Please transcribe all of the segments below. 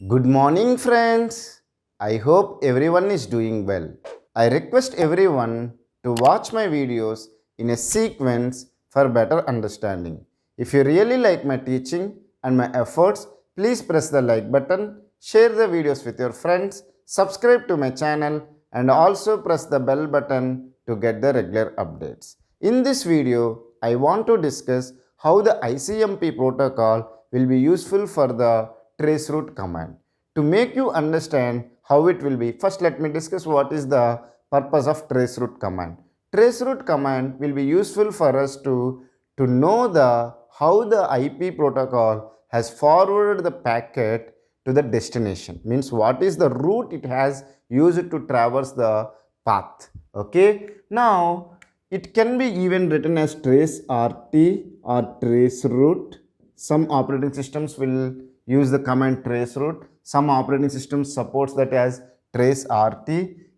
Good morning, friends. I hope everyone is doing well. I request everyone to watch my videos in a sequence for better understanding. If you really like my teaching and my efforts, please press the like button, share the videos with your friends, subscribe to my channel, and also press the bell button to get the regular updates. In this video, I want to discuss how the ICMP protocol will be useful for the traceroute command. To make you understand how it will be, first let me discuss what is the purpose of traceroute command. Traceroute command will be useful for us to know the how the IP protocol has forwarded the packet to the destination. Means what is the route it has used to traverse the path. Okay. Now it can be even written as trace RT or trace route. Some operating systems will use the command trace route. Some operating systems supports that as trace RT.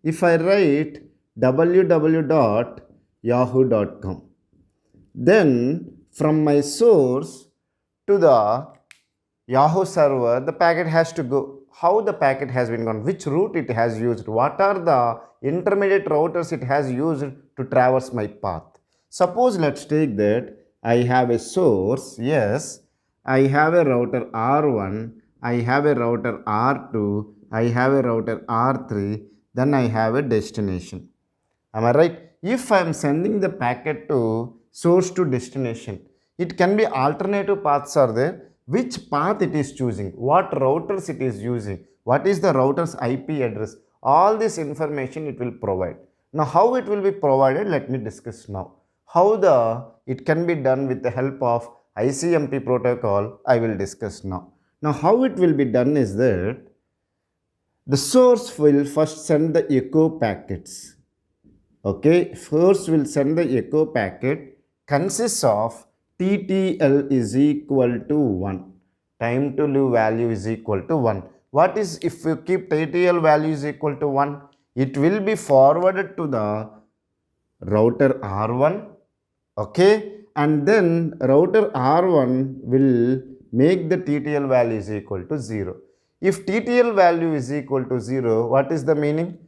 If I write www.yahoo.com, then from my source to the Yahoo server, the packet has to go. How the packet has been gone, which route it has used, what are the intermediate routers it has used to traverse my path. Suppose let's take that I have a source, yes, I have a router R1, I have a router R2, I have a router R3, then I have a destination. Am I right? If I am sending the packet to source to destination, it can be alternative paths are there. Which path it is choosing, what routers it is using, what is the router's IP address, all this information it will provide. Now how it will be provided, let me discuss now. How it can be done with the help of ICMP protocol, I will discuss now. Now how it will be done is that the source will first send the echo packets. Okay, first we'll send the echo packet consists of TTL is equal to 1. Time to live value is equal to 1. What is if you keep TTL value is equal to 1? It will be forwarded to the router R1. Okay, and then router R1 will make the TTL value is equal to 0. If TTL value is equal to 0, what is the meaning?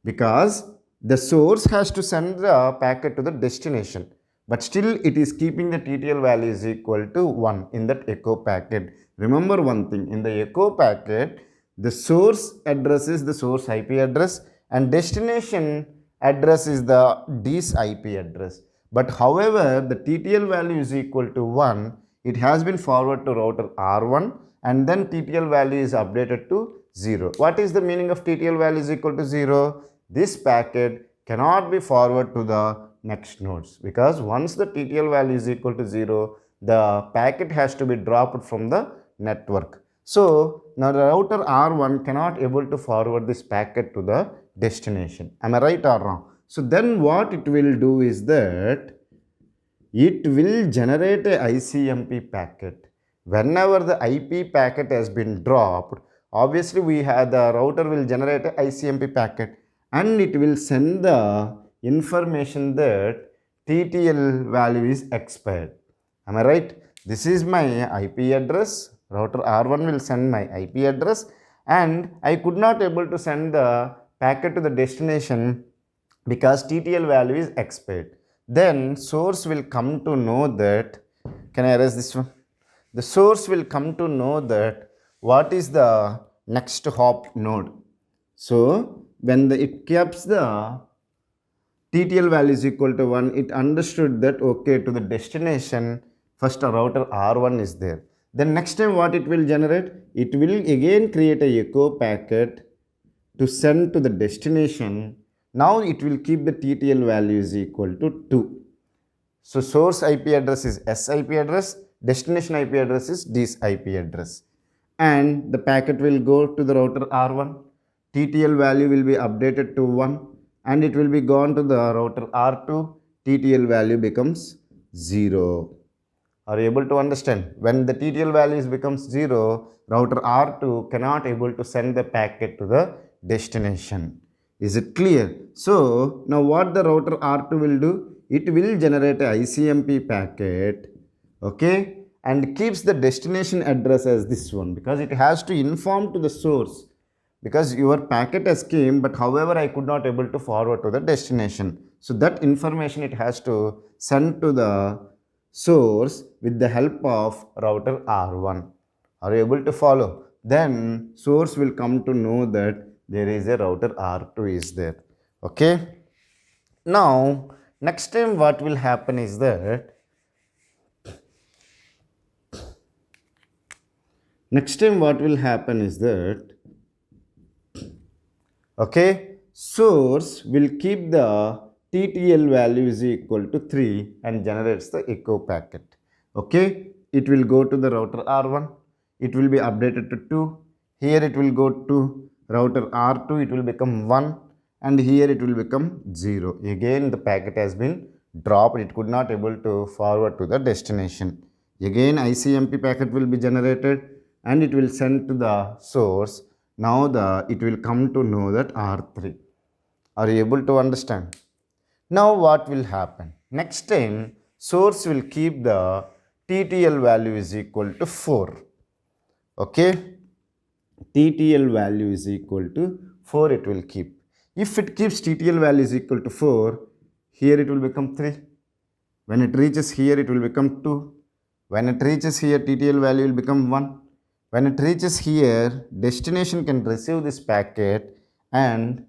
Because the source has to send the packet to the destination, but still it is keeping the TTL value is equal to 1 in that echo packet. Remember one thing, in the echo packet, the source address is the source IP address and destination address is the DIS IP address. But however, the TTL value is equal to 1, it has been forwarded to router R1 and then TTL value is updated to 0. What is the meaning of TTL value is equal to 0? This packet cannot be forwarded to the next nodes because once the TTL value is equal to 0, the packet has to be dropped from the network. So now the router R1 cannot able to forward this packet to the destination. Am I right or wrong? So then what it will do is that it will generate a ICMP packet. Whenever the IP packet has been dropped, obviously we have the router will generate a ICMP packet and it will send the information that TTL value is expired. Am I right? This is my IP address. Router R1 will send my IP address and I could not able to send the packet to the destination because TTL value is expired. Then source will come to know that, can I erase this one? The source will come to know that what is the next hop node. So when it keeps the TTL value is equal to 1, it understood that okay, to the destination first a router R1 is there. Then next time what it will generate? It will again create a echo packet to send to the destination. Now it will keep the TTL value is equal to 2. So source IP address is S IP address, destination IP address is this IP address. And the packet will go to the router R1. TTL value will be updated to 1 and it will be gone to the router R2. TTL value becomes 0. Are you able to understand? When the TTL values becomes 0, router R2 cannot able to send the packet to the destination. Is it clear? So now what the router R2 will do? It will generate a ICMP packet, okay, and keeps the destination address as this one, because it has to inform to the source, because your packet has came, but however I could not able to forward to the destination. So that information it has to send to the source with the help of router R1. Are you able to follow? Then source will come to know that there is a router R2 is there. Okay. Now next time what will happen is that okay, source will keep the TTL value is equal to 3 and generates the echo packet. Okay, it will go to the router R1, it will be updated to 2, here it will go to router R2, it will become 1, and here it will become 0. Again the packet has been dropped, it could not able to forward to the destination. Again ICMP packet will be generated and it will send to the source. Now it will come to know that R3. Are you able to understand? Now what will happen? Next time source will keep the TTL value is equal to 4. Okay, TTL value is equal to 4 it will keep. If it keeps TTL value is equal to 4, here it will become 3. When it reaches here it will become 2. When it reaches here TTL value will become 1. When it reaches here, destination can receive this packet and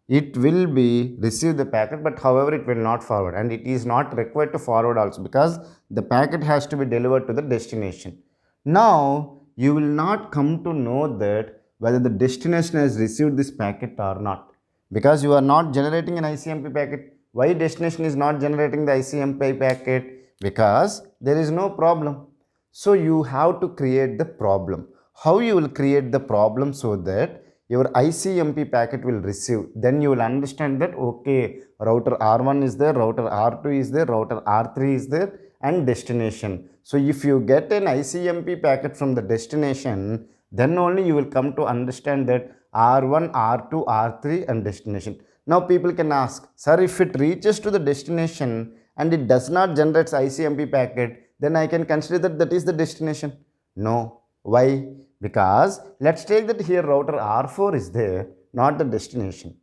it will be receive the packet, but however it will not forward, and it is not required to forward also, because the packet has to be delivered to the destination. Now you will not come to know that whether the destination has received this packet or not, because you are not generating an ICMP packet. Why destination is not generating the ICMP packet? Because there is no problem. So you have to create the problem. How you will create the problem? So that your ICMP packet will receive. Then you will understand that okay, router R1 is there, router R2 is there, router R3 is there, and destination. So if you get an ICMP packet from the destination, then only you will come to understand that R1, R2, R3 and destination. Now people can ask, sir, if it reaches to the destination and it does not generate ICMP packet, then I can consider that that is the destination. No. Why? Because let's take that here router R4 is there, not the destination.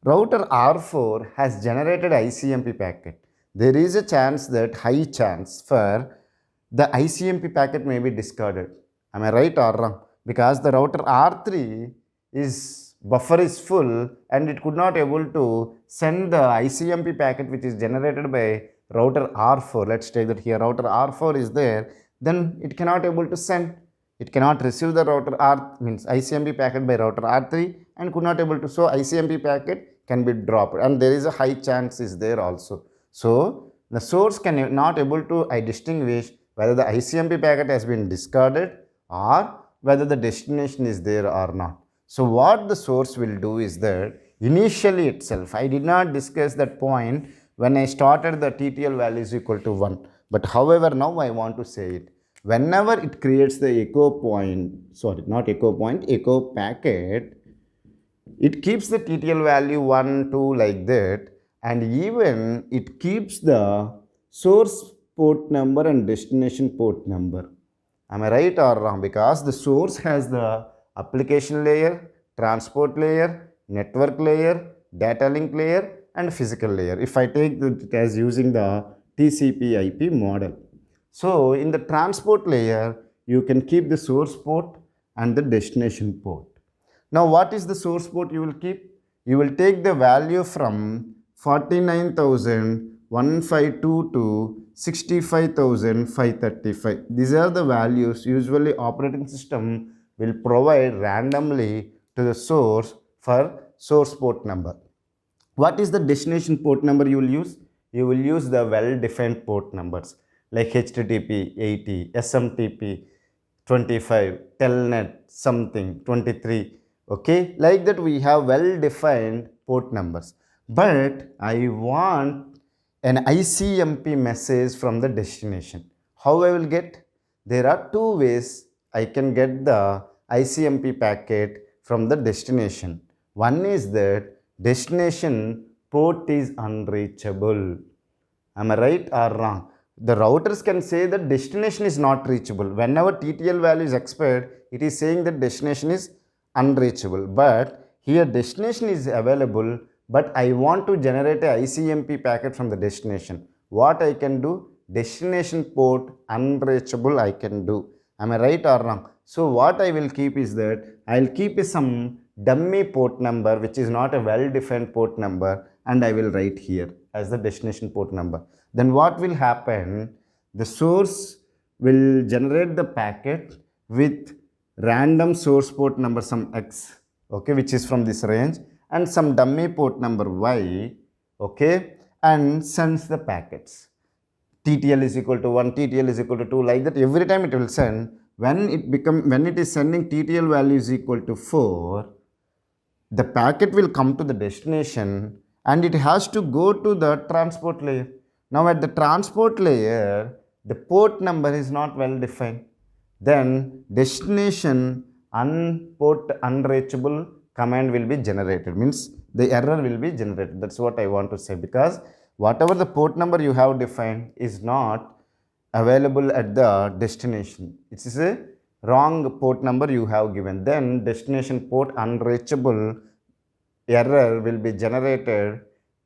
Router R4 has generated ICMP packet. There is a chance that high chance for the ICMP packet may be discarded. Am I right or wrong? Because the router R3 is buffer is full and it could not able to send the ICMP packet which is generated by router R4. Let's take that here router R4 is there, then it cannot able to send. It cannot receive the router ICMP packet by router R3 and could not able to, so ICMP packet can be dropped and there is a high chance is there also. So the source can not able to distinguish whether the ICMP packet has been discarded or whether the destination is there or not. So what the source will do is that initially itself, I did not discuss that point when I started the TTL value is equal to 1. But however, now I want to say it. Whenever it creates the echo packet, it keeps the TTL value 1, 2 like that, and even it keeps the source port number and destination port number. Am I right or wrong? Because the source has the application layer, transport layer, network layer, data link layer and physical layer. If I take it as using the TCP IP model. So in the transport layer, you can keep the source port and the destination port. Now what is the source port you will keep? You will take the value from 49,152 to 65,535. These are the values usually operating system will provide randomly to the source for source port number. What is the destination port number you will use? You will use the well-defined port numbers like HTTP 80, SMTP 25, Telnet something 23. Okay, like that we have well-defined port numbers. But I want an ICMP message from the destination. How I will get? There are two ways I can get the ICMP packet from the destination. One is that destination port is unreachable. Am I right or wrong? The routers can say that destination is not reachable. Whenever TTL value is expired, it is saying that destination is unreachable. But here destination is available, but I want to generate a ICMP packet from the destination. What I can do? Destination port unreachable I can do. Am I right or wrong? So what I will keep is that I will keep some dummy port number which is not a well defined port number, and I will write here as the destination port number. Then what will happen? The source will generate the packet with random source port number some x, okay, which is from this range, and some dummy port number y, okay, and sends the packets. TTL is equal to 1, TTL is equal to 2, like that every time it will send. When it is sending TTL value is equal to 4, the packet will come to the destination and it has to go to the transport layer. Now at the transport layer, the port number is not well defined. Then destination port unreachable command will be generated, means the error will be generated. That's what I want to say, because whatever the port number you have defined is not available at the destination. It is a wrong port number you have given. Then destination port unreachable error will be generated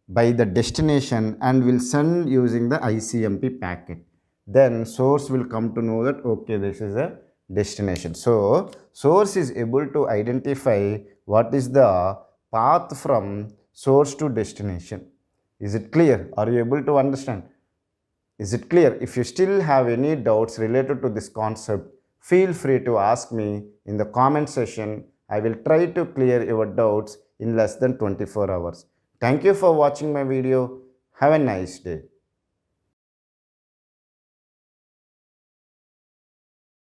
by the destination and will send using the ICMP packet. Then source will come to know that okay, this is a destination. So source is able to identify what is the path from source to destination. Is it clear? Are you able to understand? Is it clear? If you still have any doubts related to this concept, feel free to ask me in the comment section. I will try to clear your doubts in less than 24 hours. Thank you for watching my video. Have a nice day.